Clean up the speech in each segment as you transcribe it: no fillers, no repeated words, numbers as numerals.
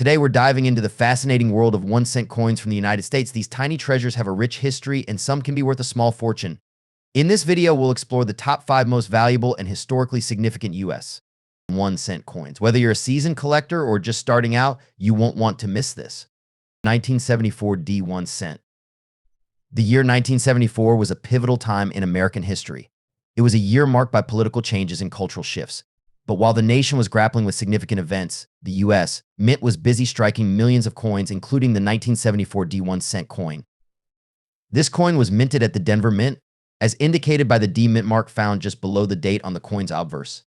Today, we're diving into the fascinating world of 1 cent coins from the United States. These tiny treasures have a rich history, and some can be worth a small fortune. In this video, we'll explore the top 5 most valuable and historically significant U.S. 1 cent coins. Whether you're a seasoned collector or just starting out, you won't want to miss this. 1974 D 1 cent. The year 1974 was a pivotal time in American history. It was a year marked by political changes and cultural shifts. But while the nation was grappling with significant events, the U.S. Mint was busy striking millions of coins, including the 1974 D 1 cent coin. This coin was minted at the Denver Mint, as indicated by the D mint mark found just below the date on the coin's obverse.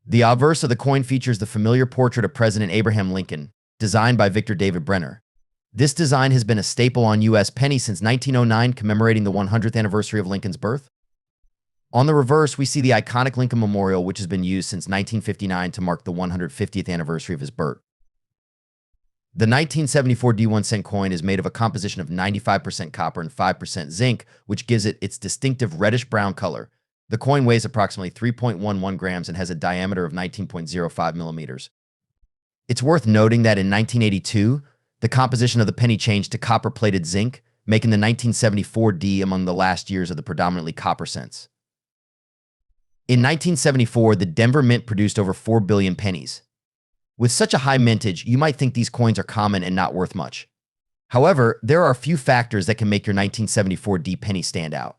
The obverse of the coin features the familiar portrait of President Abraham Lincoln, designed by Victor David Brenner. This design has been a staple on U.S. pennies since 1909, commemorating the 100th anniversary of Lincoln's birth. On the reverse, we see the iconic Lincoln Memorial, which has been used since 1959 to mark the 150th anniversary of his birth. The 1974 D 1 cent coin is made of a composition of 95% copper and 5% zinc, which gives it its distinctive reddish-brown color. The coin weighs approximately 3.11 grams and has a diameter of 19.05 millimeters. It's worth noting that in 1982, the composition of the penny changed to copper-plated zinc, making the 1974 D among the last years of the predominantly copper cents. In 1974, the Denver Mint produced over 4 billion pennies. With such a high mintage, you might think these coins are common and not worth much. However, there are a few factors that can make your 1974 D penny stand out.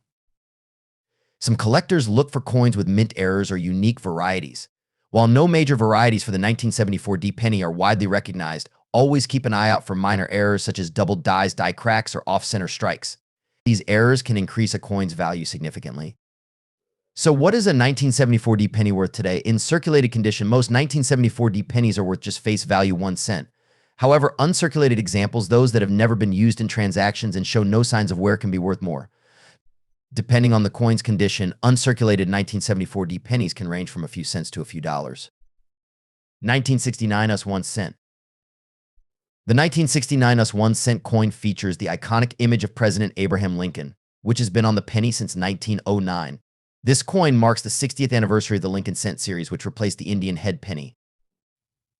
Some collectors look for coins with mint errors or unique varieties. While no major varieties for the 1974 D penny are widely recognized, always keep an eye out for minor errors such as double dies, die cracks, or off-center strikes. These errors can increase a coin's value significantly. So what is a 1974 D penny worth today? In circulated condition, most 1974 D pennies are worth just face value 1 cent. However, uncirculated examples, those that have never been used in transactions and show no signs of wear, can be worth more. Depending on the coin's condition, uncirculated 1974 D pennies can range from a few cents to a few dollars. 1969 US 1 cent. The 1969 US 1 cent coin features the iconic image of President Abraham Lincoln, which has been on the penny since 1909. This coin marks the 60th anniversary of the Lincoln Cent series, which replaced the Indian head penny.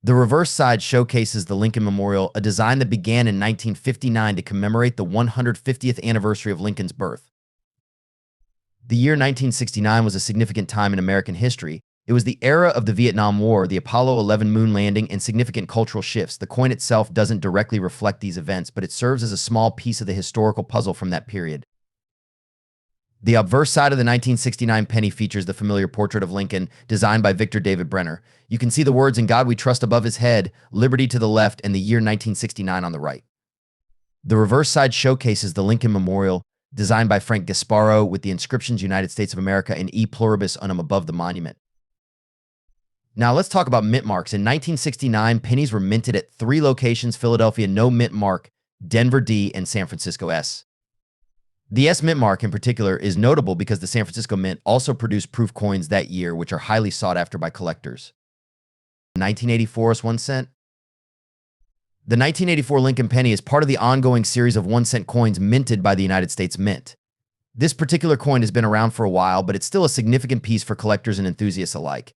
The reverse side showcases the Lincoln Memorial, a design that began in 1959 to commemorate the 150th anniversary of Lincoln's birth. The year 1969 was a significant time in American history. It was the era of the Vietnam War, the Apollo 11 moon landing, and significant cultural shifts. The coin itself doesn't directly reflect these events, but it serves as a small piece of the historical puzzle from that period. The obverse side of the 1969 penny features the familiar portrait of Lincoln, designed by Victor David Brenner. You can see the words "In God We Trust" above his head, "Liberty" to the left, and the year 1969 on the right. The reverse side showcases the Lincoln Memorial, designed by Frank Gasparo, with the inscriptions "United States of America" and "E Pluribus Unum" above the monument. Now let's talk about mint marks. In 1969, pennies were minted at 3 locations: Philadelphia no mint mark, Denver D, and San Francisco S. The S mint mark in particular is notable because the San Francisco Mint also produced proof coins that year, which are highly sought after by collectors. 1984 US 1 cent. The 1984 Lincoln penny is part of the ongoing series of 1 cent coins minted by the United States Mint. This particular coin has been around for a while, but it's still a significant piece for collectors and enthusiasts alike.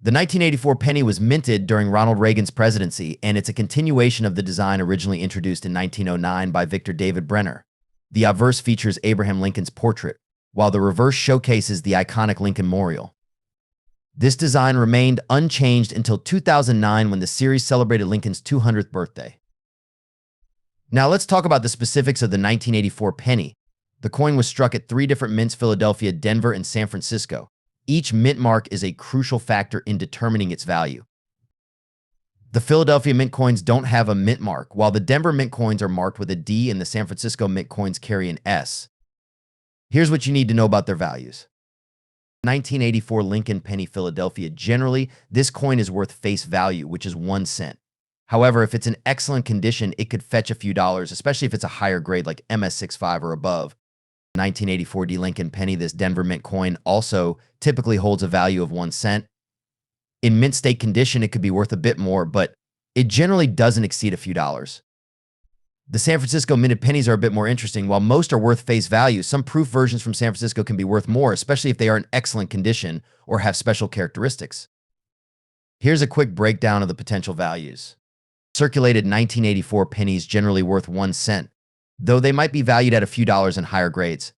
The 1984 penny was minted during Ronald Reagan's presidency, and it's a continuation of the design originally introduced in 1909 by Victor David Brenner. The obverse features Abraham Lincoln's portrait, while the reverse showcases the iconic Lincoln Memorial. This design remained unchanged until 2009, when the series celebrated Lincoln's 200th birthday. Now let's talk about the specifics of the 1984 penny. The coin was struck at 3 different mints: Philadelphia, Denver, and San Francisco. Each mint mark is a crucial factor in determining its value. The Philadelphia mint coins don't have a mint mark, while the Denver mint coins are marked with a D and the San Francisco mint coins carry an S. Here's what you need to know about their values. 1984 Lincoln penny Philadelphia. Generally, this coin is worth face value, which is 1 cent. However, if it's in excellent condition, it could fetch a few dollars, especially if it's a higher grade like MS65 or above. 1984 D Lincoln penny, this Denver mint coin, also typically holds a value of 1 cent. In mint state condition, it could be worth a bit more, but it generally doesn't exceed a few dollars. The San Francisco minted pennies are a bit more interesting. While most are worth face value, some proof versions from San Francisco can be worth more, especially if they are in excellent condition or have special characteristics. Here's a quick breakdown of the potential values. Circulated 1984 pennies generally worth 1 cent, though they might be valued at a few dollars in higher grades.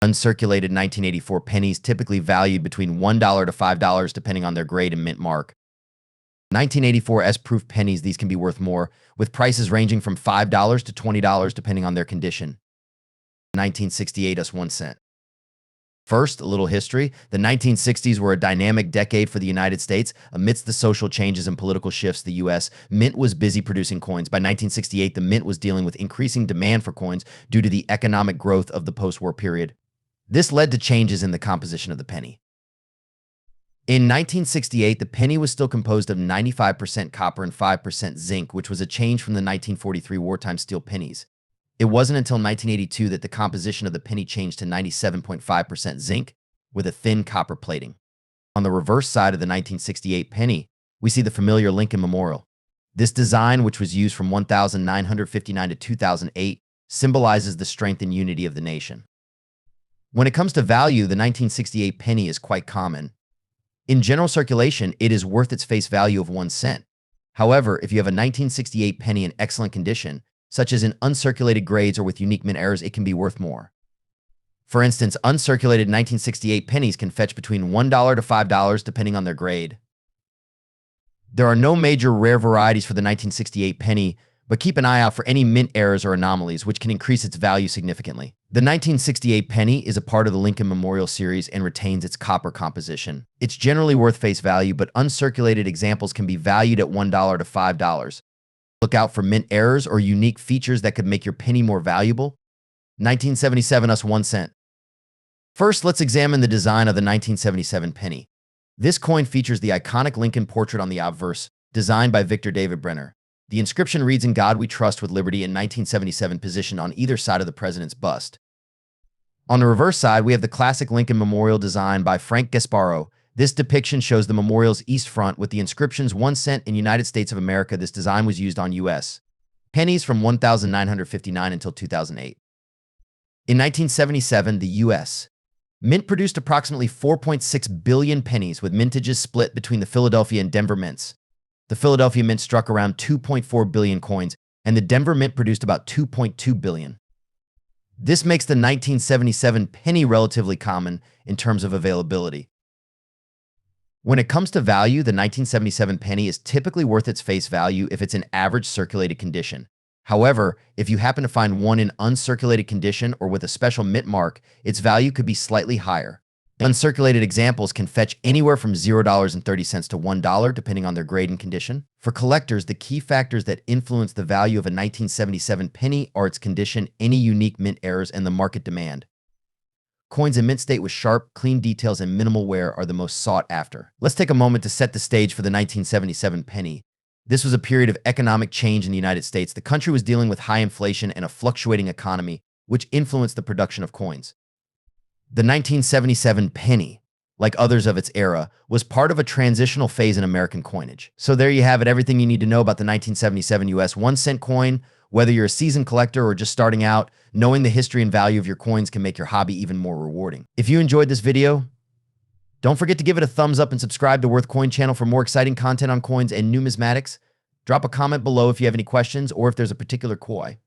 Uncirculated 1984 pennies typically valued between $1 to $5 depending on their grade and mint mark. 1984 S-proof pennies, these can be worth more, with prices ranging from $5 to $20 depending on their condition. 1968 S 1 cent. First, a little history. The 1960s were a dynamic decade for the United States. Amidst the social changes and political shifts, the U.S. Mint was busy producing coins. By 1968, the Mint was dealing with increasing demand for coins due to the economic growth of the post-war period. This led to changes in the composition of the penny. In 1968, the penny was still composed of 95% copper and 5% zinc, which was a change from the 1943 wartime steel pennies. It wasn't until 1982 that the composition of the penny changed to 97.5% zinc with a thin copper plating. On the reverse side of the 1968 penny, we see the familiar Lincoln Memorial. This design, which was used from 1959 to 2008, symbolizes the strength and unity of the nation. When it comes to value, the 1968 penny is quite common. In general circulation, it is worth its face value of 1 cent. However, if you have a 1968 penny in excellent condition, such as in uncirculated grades or with unique mint errors, it can be worth more. For instance, uncirculated 1968 pennies can fetch between $1 to $5 depending on their grade. There are no major rare varieties for the 1968 penny, but keep an eye out for any mint errors or anomalies, which can increase its value significantly. The 1968 penny is a part of the Lincoln Memorial series and retains its copper composition. It's generally worth face value, but uncirculated examples can be valued at $1 to $5. Look out for mint errors or unique features that could make your penny more valuable. 1977 US 1 cent. First, let's examine the design of the 1977 penny. This coin features the iconic Lincoln portrait on the obverse, designed by Victor David Brenner. The inscription reads, "In God We Trust with Liberty," in 1977, positioned on either side of the president's bust. On the reverse side, we have the classic Lincoln Memorial design by Frank Gasparo. This depiction shows the memorial's east front with the inscriptions 1 cent in United States of America. This design was used on U.S. pennies from 1959 until 2008. In 1977, the U.S. Mint produced approximately 4.6 billion pennies, with mintages split between the Philadelphia and Denver mints. The Philadelphia Mint struck around 2.4 billion coins, and the Denver Mint produced about 2.2 billion. This makes the 1977 penny relatively common in terms of availability. When it comes to value, the 1977 penny is typically worth its face value if it's in average circulated condition. However, if you happen to find one in uncirculated condition or with a special mint mark, its value could be slightly higher. Uncirculated examples can fetch anywhere from $0.30 to $1 depending on their grade and condition. For collectors, the key factors that influence the value of a 1977 penny are its condition, any unique mint errors, and the market demand. Coins in mint state with sharp, clean details and minimal wear are the most sought after. Let's take a moment to set the stage for the 1977 penny. This was a period of economic change in the United States. The country was dealing with high inflation and a fluctuating economy, which influenced the production of coins. The 1977 penny, like others of its era, was part of a transitional phase in American coinage. So there you have it, everything you need to know about the 1977 US 1 cent coin. Whether you're a seasoned collector or just starting out, knowing the history and value of your coins can make your hobby even more rewarding. If you enjoyed this video, don't forget to give it a thumbs up and subscribe to Worth Coin channel for more exciting content on coins and numismatics. Drop a comment below if you have any questions or if there's a particular koi